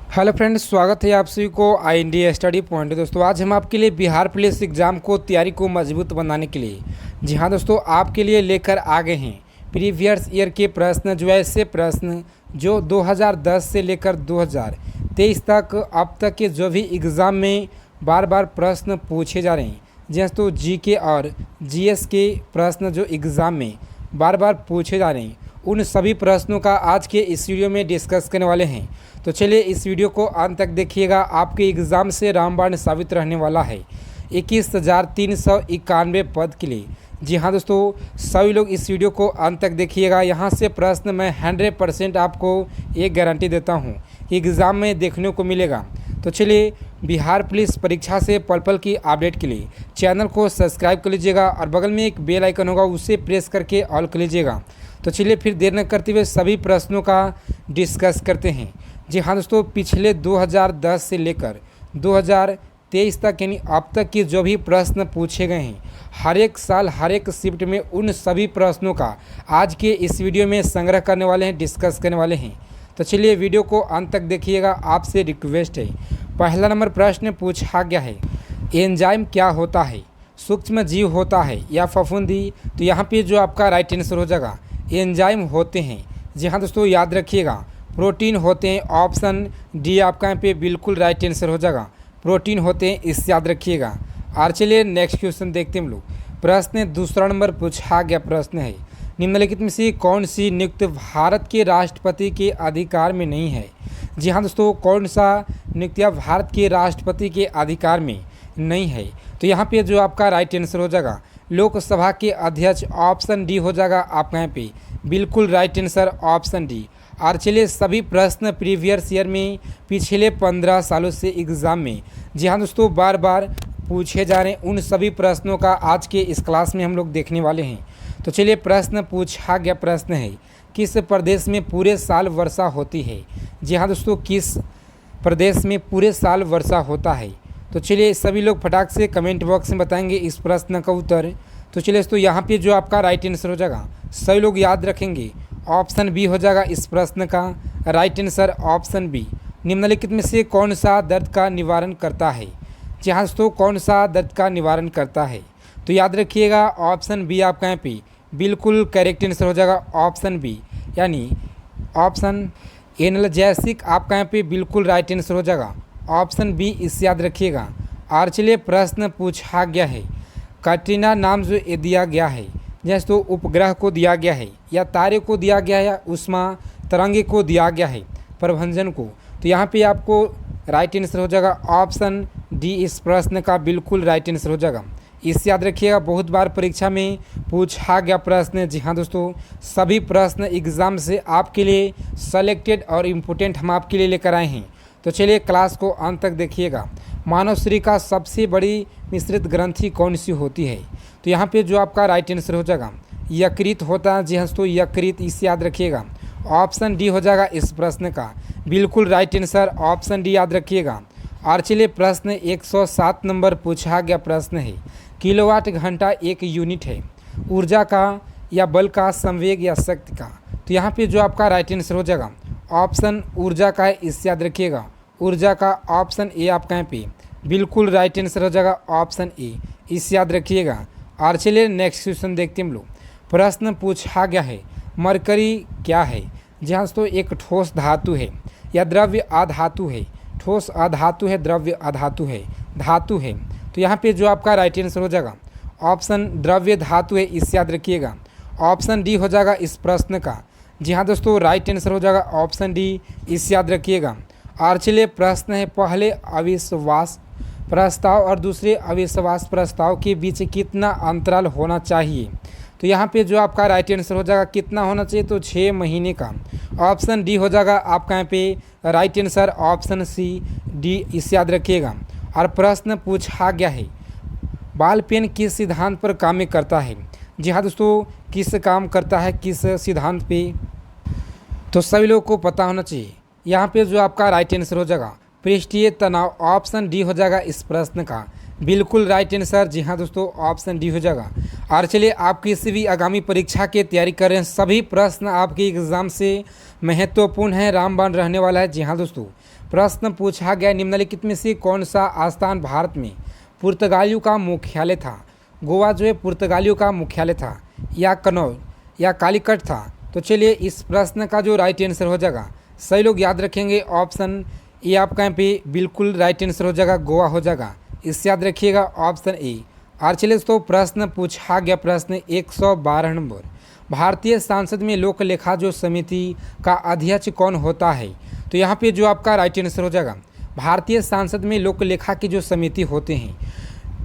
Hello friends, स्वागत है आप सभी को आई इंडिया स्टडी पॉइंट। दोस्तों आज हम आपके लिए बिहार पुलिस एग्ज़ाम को तैयारी को मजबूत बनाने के लिए जी हाँ दोस्तों आपके लिए लेकर आ गए हैं प्रीवियस ईयर के प्रश्न, जो ऐसे प्रश्न जो 2010 से लेकर 2023 तक अब तक के जो भी एग्ज़ाम में बार बार प्रश्न पूछे जा रहे हैं। जी हाँ दोस्तों, जीके और जीएस के प्रश्न जो एग्ज़ाम में बार बार पूछे जा रहे हैं, उन सभी प्रश्नों का आज के इस वीडियो में डिस्कस करने वाले हैं। तो चलिए इस वीडियो को अंत तक देखिएगा, आपके एग्ज़ाम से रामबाण साबित रहने वाला है 21,391 पद के लिए। जी हाँ दोस्तों, सभी लोग इस वीडियो को अंत तक देखिएगा। यहाँ से प्रश्न मैं 100% आपको एक गारंटी देता हूँ कि एग्ज़ाम में देखने को मिलेगा। तो चलिए बिहार पुलिस परीक्षा से पल पल की अपडेट के लिए चैनल को सब्सक्राइब कर लीजिएगा और बगल में एक बेल आइकन होगा, उसे प्रेस करके ऑल कर लीजिएगा। तो चलिए फिर देर न करते हुए सभी प्रश्नों का डिस्कस करते हैं। जी हाँ दोस्तों, पिछले 2010 से लेकर 2023 तक यानी अब तक के जो भी प्रश्न पूछे गए हैं, हर एक साल हर एक शिफ्ट में उन सभी प्रश्नों का आज के इस वीडियो में संग्रह करने वाले हैं, डिस्कस करने वाले हैं। तो चलिए वीडियो को अंत तक देखिएगा, आपसे रिक्वेस्ट है। पहला नंबर प्रश्न पूछा गया है, एंजाइम क्या होता है? सूक्ष्म जीव होता है या फफूंदी? तो यहाँ पे जो आपका राइट आंसर हो जाएगा एंजाइम होते हैं। जी हाँ दोस्तों, याद रखिएगा प्रोटीन होते हैं। ऑप्शन डी आपका यहाँ पे बिल्कुल राइट आंसर हो जाएगा, प्रोटीन होते हैं, इस याद रखिएगा। और चलिए नेक्स्ट क्वेश्चन देखते हैं हम लोग। प्रश्न दूसरा नंबर पूछा गया प्रश्न है, निम्नलिखित में से कौन सी नियुक्ति भारत के राष्ट्रपति के अधिकार में नहीं है? जी हाँ दोस्तों, कौन सा नियुक्तियाँ भारत के राष्ट्रपति के अधिकार में नहीं है? तो यहाँ पे जो आपका राइट आंसर हो जाएगा लोकसभा के अध्यक्ष, ऑप्शन डी हो जाएगा आपका यहाँ पे बिल्कुल राइट आंसर, ऑप्शन डी। और चलिए सभी प्रश्न प्रीवियस ईयर में पिछले 15 सालों से एग्ज़ाम में जी हाँ दोस्तों बार बार पूछे जा रहे हैं, उन सभी प्रश्नों का आज के इस क्लास में हम लोग देखने वाले हैं। तो चलिए प्रश्न पूछा गया प्रश्न है, किस प्रदेश में पूरे साल वर्षा होती है? जी हाँ दोस्तों, किस प्रदेश में पूरे साल वर्षा होता है? तो चलिए सभी लोग फटाक से कमेंट बॉक्स में बताएंगे इस प्रश्न का उत्तर। तो चलिए दोस्तों, यहाँ पे जो आपका राइट आंसर हो जाएगा, सभी लोग याद रखेंगे, ऑप्शन बी हो जाएगा इस प्रश्न का राइट आंसर, ऑप्शन बी। निम्नलिखित में से कौन सा दर्द का निवारण करता है? जी हाँ दोस्तों, कौन सा दर्द का निवारण करता है? तो याद रखिएगा ऑप्शन बी आपका यहाँ पे बिल्कुल करेक्ट आंसर हो जाएगा, ऑप्शन बी, यानी ऑप्शन एनाल्जेसिक आपका यहाँ पे बिल्कुल राइट आंसर हो जाएगा, ऑप्शन बी, इस याद रखिएगा। और चलिए प्रश्न पूछा गया है, कैटरीना नाम जो दिया गया है, जैसे तो उपग्रह को दिया गया है या तारे को दिया गया है या उष्मा तरंगे को दिया गया है, प्रभंजन को? तो यहाँ पे आपको राइट आंसर हो जाएगा ऑप्शन डी, इस प्रश्न का बिल्कुल राइट आंसर हो जाएगा, इस याद रखिएगा। बहुत बार परीक्षा में पूछा गया प्रश्न। जी हाँ दोस्तों, सभी प्रश्न एग्ज़ाम से आपके लिए सेलेक्टेड और इम्पोर्टेंट हम आपके लिए लेकर आए हैं। तो चलिए क्लास को अंत तक देखिएगा। मानव शरीर का सबसे बड़ी मिश्रित ग्रंथि कौन सी होती है? तो यहाँ पे जो आपका राइट आंसर हो जाएगा यकृत होता है। जी हाँ दोस्तों, यकृत, इसे याद रखिएगा, ऑप्शन डी हो जाएगा इस प्रश्न का बिल्कुल राइट आंसर, ऑप्शन डी याद रखिएगा। और चलिए प्रश्न 107 नंबर पूछा गया प्रश्न है, किलोवाट घंटा एक यूनिट है ऊर्जा का या बल का, संवेग या शक्ति का? तो यहाँ पे जो आपका राइट आंसर हो जाएगा ऑप्शन ऊर्जा का है, इस याद रखिएगा, ऊर्जा का, ऑप्शन ए आपका यहाँ पे बिल्कुल राइट आंसर हो जाएगा, ऑप्शन ए, इस याद रखिएगा। और चलिए नेक्स्ट क्वेश्चन देखते हैं हम लोग। प्रश्न पूछा गया है, मरकरी क्या है? जी हाँ दोस्तों, एक ठोस धातु है या द्रव्य अधातु है? ठोस अधातु है, द्रव्य अधातु है, धातु है। तो यहाँ पे जो आपका राइट आंसर हो जाएगा ऑप्शन द्रव्य धातु है, इस याद रखिएगा, ऑप्शन डी हो जाएगा इस प्रश्न का। जी हाँ दोस्तों, राइट आंसर हो जाएगा ऑप्शन डी, इस याद रखिएगा। और चलिए प्रश्न है, पहले अविश्वास प्रस्ताव और दूसरे अविश्वास प्रस्ताव के बीच कितना अंतराल होना चाहिए? तो यहाँ पे जो आपका राइट आंसर हो जाएगा कितना होना चाहिए? तो 6 महीने का, ऑप्शन डी हो जाएगा आपका यहाँ पे right answer, option C, D, इस याद रखिएगा। और प्रश्न पूछा गया है, बॉल पेन किस सिद्धांत पर काम करता है? जी हाँ दोस्तों, किस काम करता है, किस सिद्धांत पे? तो सभी लोगों को पता होना चाहिए। यहाँ पे जो आपका राइट आंसर हो जाएगा पृष्ठीय तनाव, ऑप्शन डी हो जाएगा इस प्रश्न का बिल्कुल राइट आंसर। जी हाँ दोस्तों, ऑप्शन डी हो जाएगा। और चलिए, आप किसी भी आगामी परीक्षा की तैयारी कर रहे हैं, सभी प्रश्न आपके एग्जाम से महत्वपूर्ण है, रामबाण रहने वाला है। जी हाँ दोस्तों, प्रश्न पूछा गया निम्नलिखित में से कौन सा आस्थान भारत में पुर्तगालियों का मुख्यालय था। गोवा जो है पुर्तगालियों का मुख्यालय था, या कनौज, या कालीकट था। तो चलिए, इस प्रश्न का जो राइट आंसर हो जाएगा, सही लोग याद रखेंगे, ऑप्शन ए आपका यहाँ पे बिल्कुल राइट आंसर हो जाएगा, गोवा हो जाएगा। इससे याद रखिएगा ऑप्शन ए। और चलिए दोस्तों, प्रश्न पूछा गया प्रश्न 112 नंबर, भारतीय संसद में लोक लेखा जो समिति का अध्यक्ष कौन होता है। तो यहाँ पे जो आपका राइट आंसर हो जाएगा, भारतीय संसद में लोक लेखा की जो समिति होते हैं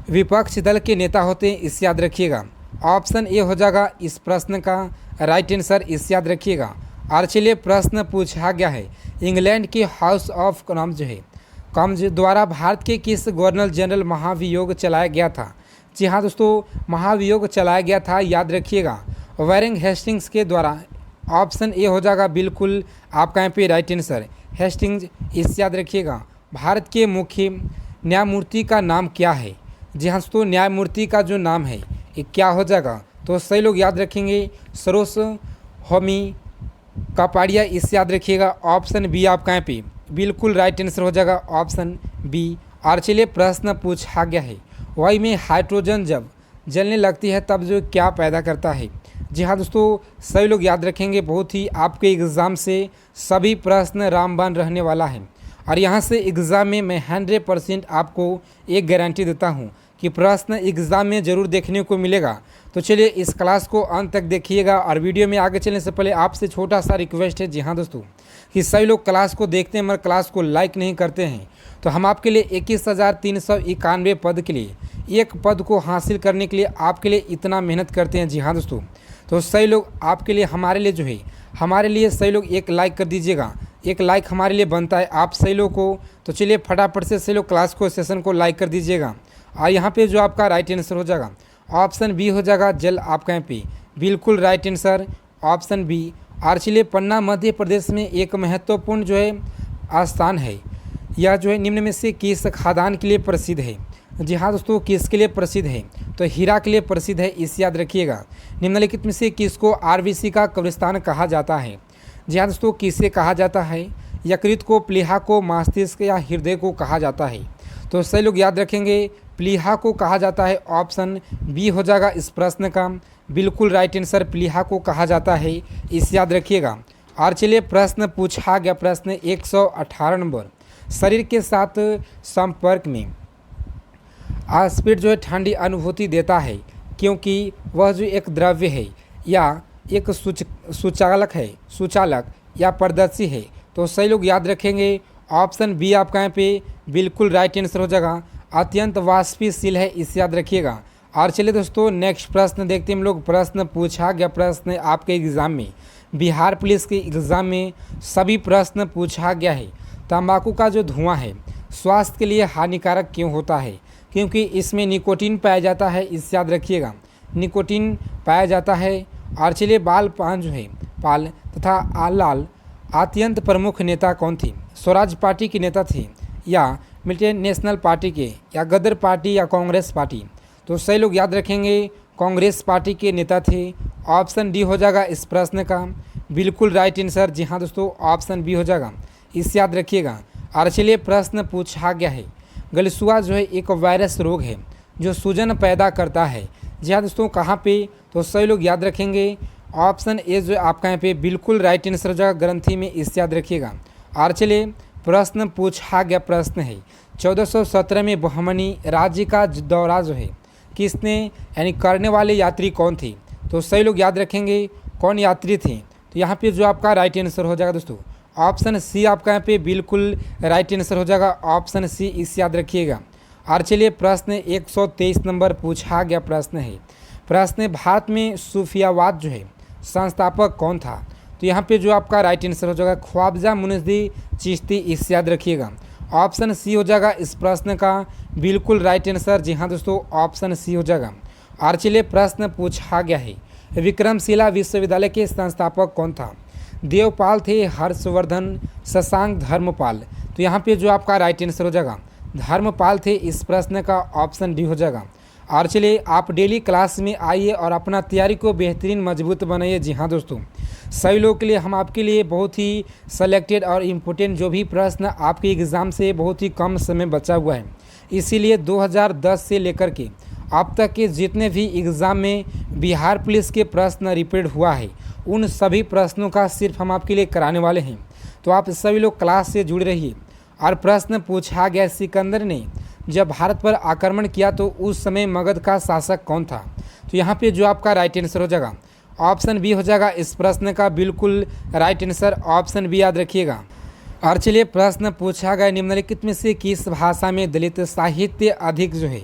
विपक्ष दल के नेता होते हैं, इससे याद रखिएगा, ऑप्शन ए हो जाएगा इस प्रश्न का राइट आंसर, इससे याद रखिएगा। और चलिए, प्रश्न पूछा गया है इंग्लैंड के हाउस ऑफ कॉमन्स जो है कॉमन्स द्वारा भारत के किस गवर्नर जनरल महाभियोग चलाया गया था। जी हाँ दोस्तों, महाभियोग चलाया गया था, याद रखिएगा, वैरिंग हेस्टिंग्स के द्वारा। ऑप्शन ए हो जाएगा बिल्कुल आपका यहाँ पे राइट आंसर, हेस्टिंग्स, इससे याद रखिएगा। भारत के मुख्य न्यायमूर्ति का नाम क्या है। जी हाँ दोस्तों, न्यायमूर्ति का जो नाम है ये क्या हो जाएगा, तो सही लोग याद रखेंगे, सरोज होमी कापाड़िया, इससे याद रखिएगा, ऑप्शन बी आपका यहाँ पे बिल्कुल राइट आंसर हो जाएगा, ऑप्शन बी। और चलिए, प्रश्न पूछा गया है वायु में हाइड्रोजन जब जलने लगती है तब जो क्या पैदा करता है। जी हाँ दोस्तों, सभी लोग याद रखेंगे, बहुत ही आपके एग्ज़ाम से सभी प्रश्न रामबाण रहने वाला है। और यहाँ से एग्ज़ाम में मैं 100% आपको एक गारंटी देता हूँ कि प्रश्न एग्ज़ाम में ज़रूर देखने को मिलेगा। तो चलिए, इस क्लास को अंत तक देखिएगा। और वीडियो में आगे चलने से पहले आपसे छोटा सा रिक्वेस्ट है, जी हाँ दोस्तों, कि सभी लोग क्लास को देखते हैं मगर क्लास को लाइक नहीं करते हैं। तो हम आपके लिए 21,391 पद के लिए, एक पद को हासिल करने के लिए आपके लिए इतना मेहनत करते हैं। जी हाँ दोस्तों, तो सही लोग आपके लिए, हमारे लिए जो है, हमारे लिए सही लोग एक लाइक कर दीजिएगा, एक लाइक हमारे लिए बनता है आप सही लोग को। तो चलिए, फटाफट से सही लोग क्लास को, सेशन को लाइक कर दीजिएगा। और यहाँ पे जो आपका राइट आंसर हो जाएगा, ऑप्शन बी हो जाएगा, जल आपका यहाँ पे बिल्कुल राइट आंसर, ऑप्शन बी। और चलिए, पन्ना मध्य प्रदेश में एक महत्वपूर्ण जो है स्थान है, यह जो है निम्न में से किस खादान के लिए प्रसिद्ध है। जी हाँ दोस्तों, किसके लिए प्रसिद्ध है, तो हीरा के लिए प्रसिद्ध है, इसे याद रखिएगा। निम्नलिखित में से किसको आरबीसी का कब्रिस्तान कहा जाता है। जी हाँ दोस्तों, किसे कहा जाता है, यकृत को, प्लीहा को, मस्तिष्क या हृदय को कहा जाता है। तो सही लोग याद रखेंगे, प्लीहा को कहा जाता है, ऑप्शन बी हो जाएगा इस प्रश्न का बिल्कुल राइट आंसर, प्लीहा को कहा जाता है, इसे याद रखिएगा। और चलिए, प्रश्न पूछा गया प्रश्न 118 नंबर, शरीर के साथ संपर्क में स्पीड जो है ठंडी अनुभूति देता है क्योंकि वह जो एक द्रव्य है या एक सुचालक या पारदर्शी है। तो सही लोग याद रखेंगे, ऑप्शन बी आपका यहाँ पे बिल्कुल राइट आंसर हो जाएगा, अत्यंत वाष्पशील है, इसे याद रखिएगा। और चलिए दोस्तों, नेक्स्ट प्रश्न देखते हैं हम लोग। प्रश्न पूछा गया प्रश्न आपके एग्ज़ाम में, बिहार पुलिस के एग्ज़ाम में सभी प्रश्न पूछा गया है, तंबाकू का जो धुआं है स्वास्थ्य के लिए हानिकारक क्यों होता है, क्योंकि इसमें निकोटीन पाया जाता है, इससे याद रखिएगा, निकोटीन पाया जाता है। और चलिए, बाल पान जो है, पाल तथा आलाल अत्यंत प्रमुख नेता कौन थी, स्वराज पार्टी के नेता थे, या मिलिटेंट नेशनल पार्टी के, या गदर पार्टी, या कांग्रेस पार्टी। तो सही लोग याद रखेंगे, कांग्रेस पार्टी के नेता थे, ऑप्शन डी हो जाएगा इस प्रश्न का बिल्कुल राइट आंसर। जी हाँ दोस्तों, ऑप्शन बी हो जाएगा, इसे याद रखिएगा। और चलिए, प्रश्न पूछा गया है, गलसुआ जो है एक वायरस रोग है जो सूजन पैदा करता है। जी हाँ दोस्तों, कहाँ पे, तो सही लोग याद रखेंगे, ऑप्शन ए जो आपका यहाँ पे बिल्कुल राइट आंसर हो जाएगा, ग्रंथि में, इसे याद रखिएगा। और चलिए, प्रश्न पूछा गया प्रश्न है, 1417 में बहमनी राज्य का दौरा जो है किसने यानी करने वाले यात्री कौन थे। तो सही लोग याद रखेंगे, कौन यात्री थे, तो यहाँ पे जो आपका राइट आंसर हो जाएगा दोस्तों, ऑप्शन सी आपका यहाँ पे बिल्कुल राइट आंसर हो जाएगा, ऑप्शन सी, इसे याद रखिएगा। और चलिए, प्रश्न 123 नंबर पूछा गया प्रश्न है, प्रश्न भारत में सूफियावाद जो है संस्थापक कौन था। तो यहाँ पे जो आपका राइट आंसर हो जाएगा, ख्वाजा मुइनुद्दीन चिश्ती, इसे याद रखिएगा, ऑप्शन सी हो जाएगा इस प्रश्न का बिल्कुल राइट आंसर। जी हाँ दोस्तों, ऑप्शन सी हो जाएगा। और चलिए, प्रश्न पूछा गया है, विक्रमशिला विश्वविद्यालय के संस्थापक कौन था। देवपाल थे, हर्षवर्धन, शशांक, धर्मपाल। तो यहाँ पे जो आपका राइट आंसर हो जाएगा, धर्मपाल थे। इस प्रश्न का ऑप्शन डी हो जाएगा। और चलिए आप डेली क्लास में आइए और अपना तैयारी को बेहतरीन मजबूत बनाइए। जी हाँ दोस्तों, सभी लोगों के लिए हम आपके लिए बहुत ही सेलेक्टेड और इम्पोर्टेंट जो भी प्रश्न आपके एग्ज़ाम से बहुत ही कम समय बचा हुआ है, इसीलिए 2010 से लेकर के अब तक के जितने भी एग्ज़ाम में बिहार पुलिस के प्रश्न रिपीट हुआ है, उन सभी प्रश्नों का सिर्फ हम आपके लिए कराने वाले हैं। तो आप सभी लोग क्लास से जुड़े रहिए। और प्रश्न पूछा गया, सिकंदर ने जब भारत पर आक्रमण किया तो उस समय मगध का शासक कौन था? तो यहाँ पे जो आपका राइट आंसर हो जाएगा ऑप्शन बी हो जाएगा। इस प्रश्न का बिल्कुल राइट आंसर ऑप्शन बी याद रखिएगा। और चलिए प्रश्न पूछा गया, निम्नलिखित में से किस भाषा में दलित साहित्य अधिक जो है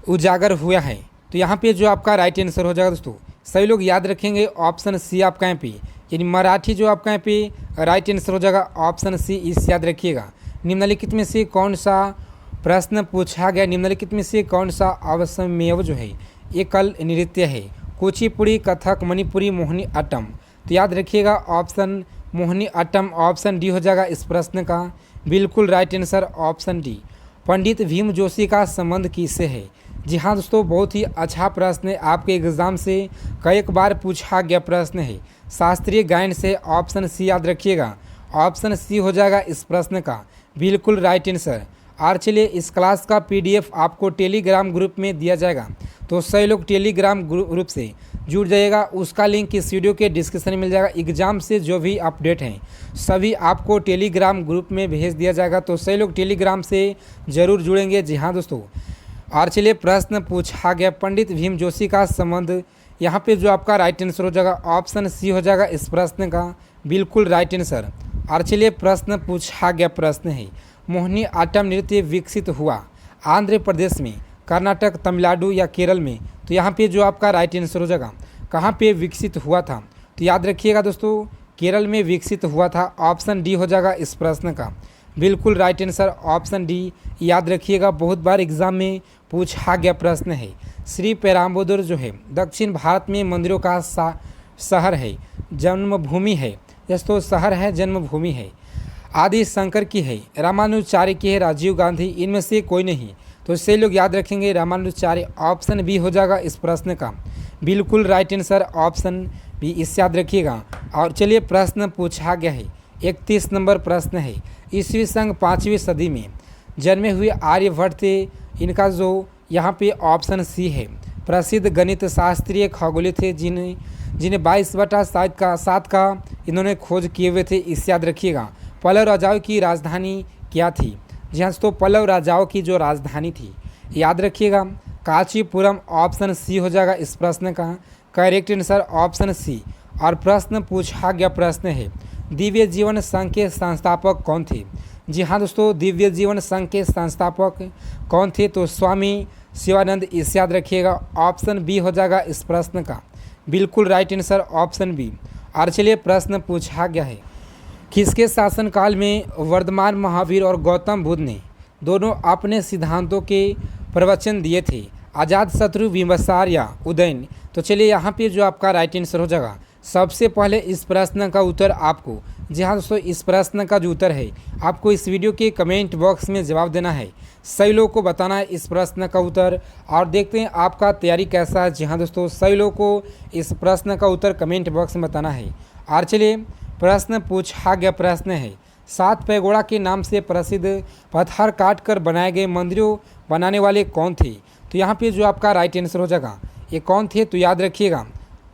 उजागर हुआ है? तो यहाँ पे जो आपका राइट आंसर हो जाएगा दोस्तों, सभी लोग याद रखेंगे ऑप्शन सी आपका यहाँ पे, यानी मराठी जो आपका यहाँ पे राइट आंसर हो जाएगा ऑप्शन सी, इस याद रखिएगा। निम्नलिखित में से कौन सा प्रश्न पूछा गया, निम्नलिखित में से कौन सा अवश्यमेव जो है एकल नृत्य है? कुचिपुड़ी, कथक, मणिपुरी, मोहिनी अट्टम। तो याद रखिएगा option Mohini Attam option D हो जाएगा इस प्रश्न का बिल्कुल राइट आंसर ऑप्शन डी। पंडित भीम जोशी का संबंध किससे है? जी हाँ दोस्तों, बहुत ही अच्छा प्रश्न है, आपके एग्ज़ाम से कई बार पूछा गया प्रश्न है। शास्त्रीय गायन से ऑप्शन सी याद रखिएगा, ऑप्शन सी हो जाएगा इस प्रश्न का बिल्कुल राइट आंसर। और चलिए इस क्लास का पीडीएफ आपको टेलीग्राम ग्रुप में दिया जाएगा, तो सभी लोग टेलीग्राम ग्रुप से जुड़ जाइएगा। उसका लिंक इस वीडियो के डिस्क्रिप्शन में मिल जाएगा। एग्जाम से जो भी अपडेट हैं सभी आपको टेलीग्राम ग्रुप में भेज दिया जाएगा, तो सभी लोग टेलीग्राम से ज़रूर जुड़ेंगे। जी हाँ दोस्तों, और चलिए प्रश्न पूछा गया, पंडित भीम जोशी का संबंध, यहाँ पे जो आपका राइट आंसर हो जाएगा ऑप्शन सी हो जाएगा इस प्रश्न का बिल्कुल राइट आंसर। और चलिए प्रश्न पूछा गया, प्रश्न है मोहिनी अट्टम नृत्य विकसित हुआ आंध्र प्रदेश में, कर्नाटक, तमिलनाडु या केरल में? तो यहाँ पे जो आपका राइट आंसर हो जाएगा कहाँ पे विकसित हुआ था? तो याद रखिएगा दोस्तों, केरल में विकसित हुआ था, ऑप्शन डी हो जाएगा इस प्रश्न का बिल्कुल राइट आंसर ऑप्शन डी याद रखिएगा। बहुत बार एग्जाम में पूछा गया प्रश्न है। श्री पेराम्बदूर जो है दक्षिण भारत में मंदिरों का शहर है, जन्मभूमि है? दोस्तों शहर है, जन्मभूमि है। आदि शंकर की है, रामानुजाचार्य की है, राजीव गांधी, इनमें से कोई नहीं। तो इससे लोग याद रखेंगे रामानुजाचार्य ऑप्शन बी हो जाएगा इस प्रश्न का बिल्कुल राइट आंसर ऑप्शन बी, इस याद रखिएगा। और चलिए प्रश्न पूछा गया है, 31 नंबर प्रश्न है, ईस्वी सन 5वीं सदी में जन्मे हुए आर्यभट्ट थे, इनका जो यहाँ पे ऑप्शन सी है, प्रसिद्ध गणित शास्त्रीय खगोली थे, जिन्हें 22/7 का इन्होंने खोज किए हुए थे, इस याद रखिएगा। पल्लव राजाओं की राजधानी क्या थी? जी हाँ दोस्तों, पल्लव राजाओं की जो राजधानी थी याद रखिएगा कांचीपुरम, ऑप्शन सी हो जाएगा इस प्रश्न का करेक्ट आंसर ऑप्शन सी। और प्रश्न पूछा गया प्रश्न है, दिव्य जीवन संघ के संस्थापक कौन थे? जी हाँ दोस्तों, दिव्य जीवन संघ के संस्थापक कौन थे? तो स्वामी शिवानंद, इस याद रखिएगा ऑप्शन बी हो जाएगा इस प्रश्न का बिल्कुल राइट आंसर ऑप्शन बी। और चलिए प्रश्न पूछा गया है, किसके शासनकाल में वर्धमान महावीर और गौतम बुद्ध ने दोनों अपने सिद्धांतों के प्रवचन दिए थे? अजातशत्रु, बिंबिसार या उदयन? तो चलिए यहाँ पे जो आपका राइट आंसर हो जाएगा, सबसे पहले इस प्रश्न का उत्तर आपको, जी हाँ दोस्तों, इस प्रश्न का जो उत्तर है आपको इस वीडियो के कमेंट बॉक्स में जवाब देना है। सभी लोगों को बताना है इस प्रश्न का उत्तर, और देखते हैं आपका तैयारी कैसा है। जी हाँ दोस्तों, सभी लोगों को इस प्रश्न का उत्तर कमेंट बॉक्स में बताना है। और चलिए प्रश्न पूछा गया प्रश्न है, 7 पैगोड़ा के नाम से प्रसिद्ध पत्थर काट कर बनाए गए मंदिरों बनाने वाले कौन थे? तो यहाँ पे जो आपका राइट आंसर हो जाएगा, ये कौन थे? तो याद रखिएगा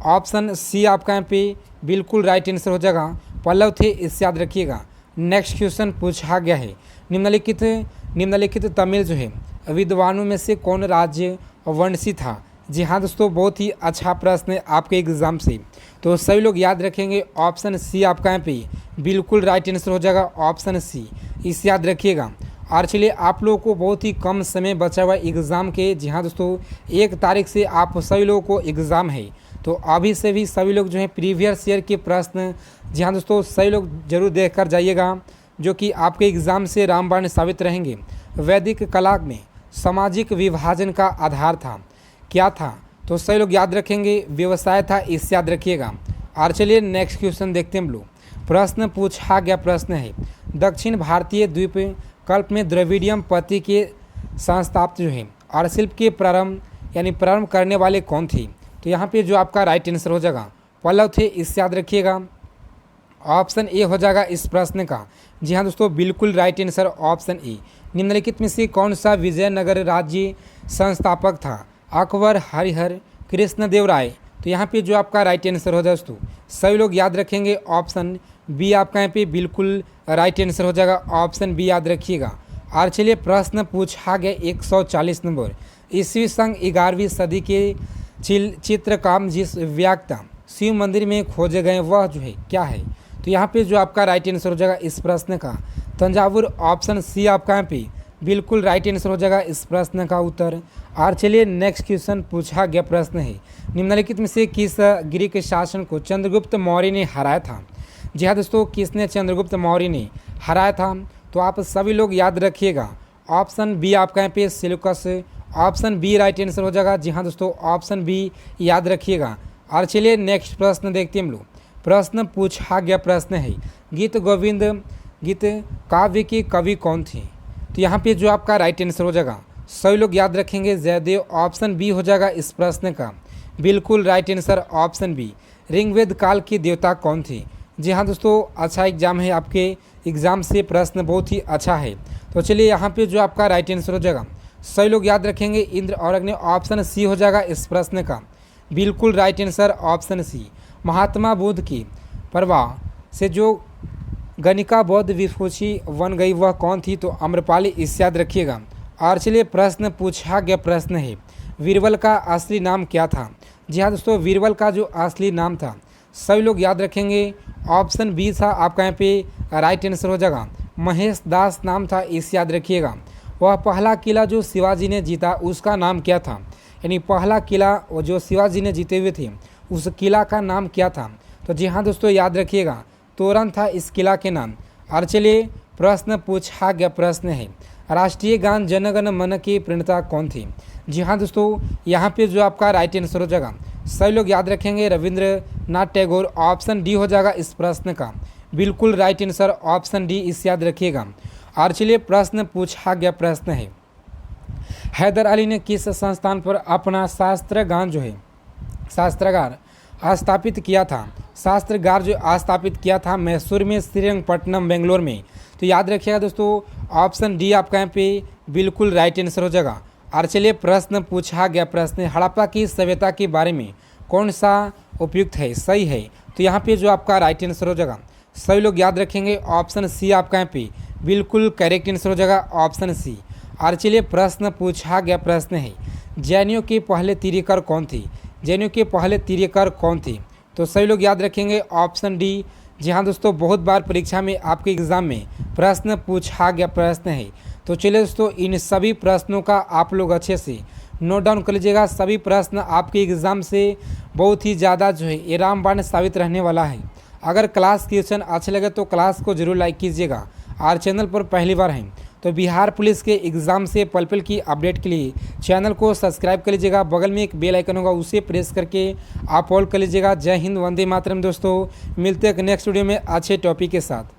ऑप्शन सी आपका यहाँ पे बिल्कुल राइट आंसर हो जाएगा, पल्लव थे, इस याद रखिएगा। नेक्स्ट क्वेश्चन पूछा गया है, निम्नलिखित तमिल जो है विद्वानों में से कौन राजवंशी था? जी हाँ दोस्तों, बहुत ही अच्छा प्रश्न है आपके एग्जाम से, तो सभी लोग याद रखेंगे ऑप्शन सी आपका यहाँ पे बिल्कुल राइट आंसर हो जाएगा ऑप्शन सी, इस याद रखिएगा। और चलिए आप लोगों को बहुत ही कम समय बचा हुआ एग्ज़ाम के। जी हाँ दोस्तों, 1 तारीख से आप सभी लोगों को एग्ज़ाम है, तो अभी से भी सभी लोग जो है प्रीवियस ईयर के प्रश्न, जी हाँ दोस्तों, सभी लोग जरूर देख कर जाइएगा, जो कि आपके एग्ज़ाम से रामबाण साबित रहेंगे। वैदिक कला में सामाजिक विभाजन का आधार था, क्या था? तो सभी लोग याद रखेंगे व्यवसाय था, इस याद रखिएगा। और चलिए नेक्स्ट क्वेश्चन देखते हैं हम लोग। प्रश्न पूछा गया प्रश्न है, दक्षिण भारतीय द्वीप कल्प में द्रविडियम पद्धति के संस्थापक जो हैं और शिल्प के प्रारंभ करने वाले कौन थे? तो यहाँ पे जो आपका राइट आंसर हो जाएगा पल्लव थे, इससे याद रखिएगा। ऑप्शन ए हो जाएगा इस प्रश्न का। जी हाँ दोस्तों, बिल्कुल राइट आंसर ऑप्शन ए। निम्नलिखित में से कौन सा विजयनगर राज्य संस्थापक था? अकबर, हरिहर, कृष्णदेवराय। तो यहाँ पे जो आपका राइट आंसर हो जाए दोस्तों, सभी लोग याद रखेंगे ऑप्शन बी आपका यहाँ पे बिल्कुल राइट आंसर हो जाएगा। ऑप्शन बी याद रखिएगा। और चलिए प्रश्न पूछा गया 140 नंबर। ईस्वी सन 11वीं सदी के चित्रकार जिस व्याख्या शिव मंदिर में खोजे गए वह जो है क्या है? तो यहाँ पे जो आपका राइट आंसर हो जाएगा इस प्रश्न का तंजावुर। ऑप्शन सी आपका यहाँ पे बिल्कुल राइट आंसर हो जाएगा इस प्रश्न का उत्तर। और चलिए नेक्स्ट क्वेश्चन पूछा गया प्रश्न है, निम्नलिखित में से किस ग्रीक शासन को चंद्रगुप्त मौर्य ने हराया था? जी हाँ दोस्तों, किसने चंद्रगुप्त मौर्य ने हराया था? तो आप सभी लोग याद रखिएगा ऑप्शन बी आपका यहाँ पे Seleucus. Option B right answer हो जाएगा। जी हाँ दोस्तों, ऑप्शन बी याद रखिएगा। और चलिए नेक्स्ट प्रश्न देखते हैं हम लोग। प्रश्न पूछा गया प्रश्न है, गीत गोविंद गीत काव्य के कवि कौन थे? तो यहाँ पे जो आपका राइट आंसर हो जाएगा, सभी लोग याद रखेंगे जयदेव। ऑप्शन बी हो जाएगा इस प्रश्न का बिल्कुल right answer option B. Rigveda काल के देवता कौन थे? जी हाँ दोस्तों, अच्छा एग्जाम है, आपके एग्जाम से प्रश्न बहुत ही अच्छा है। तो चलिए यहाँ पे जो आपका राइट आंसर हो जाएगा, सभी लोग याद रखेंगे इंद्र और अग्नि। ऑप्शन सी हो जाएगा इस प्रश्न का बिल्कुल राइट आंसर ऑप्शन सी। महात्मा बुद्ध की प्रवाह से जो गणिका बौद्ध विभूषी बन गई वह कौन थी? तो आम्रपाली, इससे याद रखिएगा। और चलिए प्रश्न पूछा गया प्रश्न है, बीरबल का असली नाम क्या था? जी हाँ दोस्तों, बीरबल का जो असली नाम था सभी लोग याद रखेंगे ऑप्शन बी था आपका यहाँ पे राइट आंसर हो जाएगा। महेश दास नाम था, इसे याद रखिएगा। वह पहला किला जो शिवाजी ने जीता उसका नाम क्या था? यानी पहला किला जो शिवाजी ने जीते हुए थे उस किला का नाम क्या था? तो जी हाँ दोस्तों, याद रखिएगा तोरण था इस किला के नाम। और चलिए प्रश्न पूछा गया प्रश्न है, राष्ट्रीय गान जन गण मन के प्रणेता कौन थे? जी हाँ दोस्तों, यहाँ पे जो आपका राइट आंसर हो जाएगा, सभी लोग याद रखेंगे रविंद्रनाथ टैगोर। ऑप्शन डी हो जाएगा इस प्रश्न का बिल्कुल राइट आंसर ऑप्शन डी, इसे याद रखिएगा। और चलिए प्रश्न पूछा गया प्रश्न है, हैदर अली ने किस संस्थान पर अपना शास्त्रागार जो है शास्त्रागार स्थापित किया था? शास्त्रागार जो स्थापित किया था मैसूर में, श्रीरंगपट्टनम, बेंगलोर में। तो याद रखिएगा दोस्तों ऑप्शन डी आपका यहाँ पे बिल्कुल राइट आंसर हो जाएगा। और चलिए प्रश्न पूछा गया प्रश्न, हड़प्पा की सभ्यता के बारे में कौन सा उपयुक्त है, सही है? तो यहाँ पे जो आपका राइट आंसर हो जाएगा, सभी लोग याद रखेंगे ऑप्शन सी आपका यहाँ पे बिल्कुल करेक्ट आंसर हो जाएगा ऑप्शन सी। और चलिए प्रश्न पूछा गया प्रश्न है, जैनियों के पहले तीर्थंकर कौन थे? जैनियों के पहले तीर्थंकर कौन थे? तो सभी लोग याद रखेंगे ऑप्शन डी। जी हाँ दोस्तों, बहुत बार परीक्षा में आपके एग्ज़ाम में प्रश्न पूछा गया प्रश्न है। तो चलिए दोस्तों, इन सभी प्रश्नों का आप लोग अच्छे से नोट डाउन कर लीजिएगा। सभी प्रश्न आपके एग्ज़ाम से बहुत ही ज़्यादा जो है ये रामबाण साबित रहने वाला है। अगर क्लास क्वेश्चन अच्छे लगे तो क्लास को जरूर लाइक कीजिएगा। और चैनल पर पहली बार हैं तो बिहार पुलिस के एग्ज़ाम से पल पल की अपडेट के लिए चैनल को सब्सक्राइब कर लीजिएगा। बगल में एक बेल आइकन होगा, उसे प्रेस करके आप ऑल कर लीजिएगा। जय हिंद, वंदे मातरम। दोस्तों मिलते हैं नेक्स्ट वीडियो में अच्छे टॉपिक के साथ।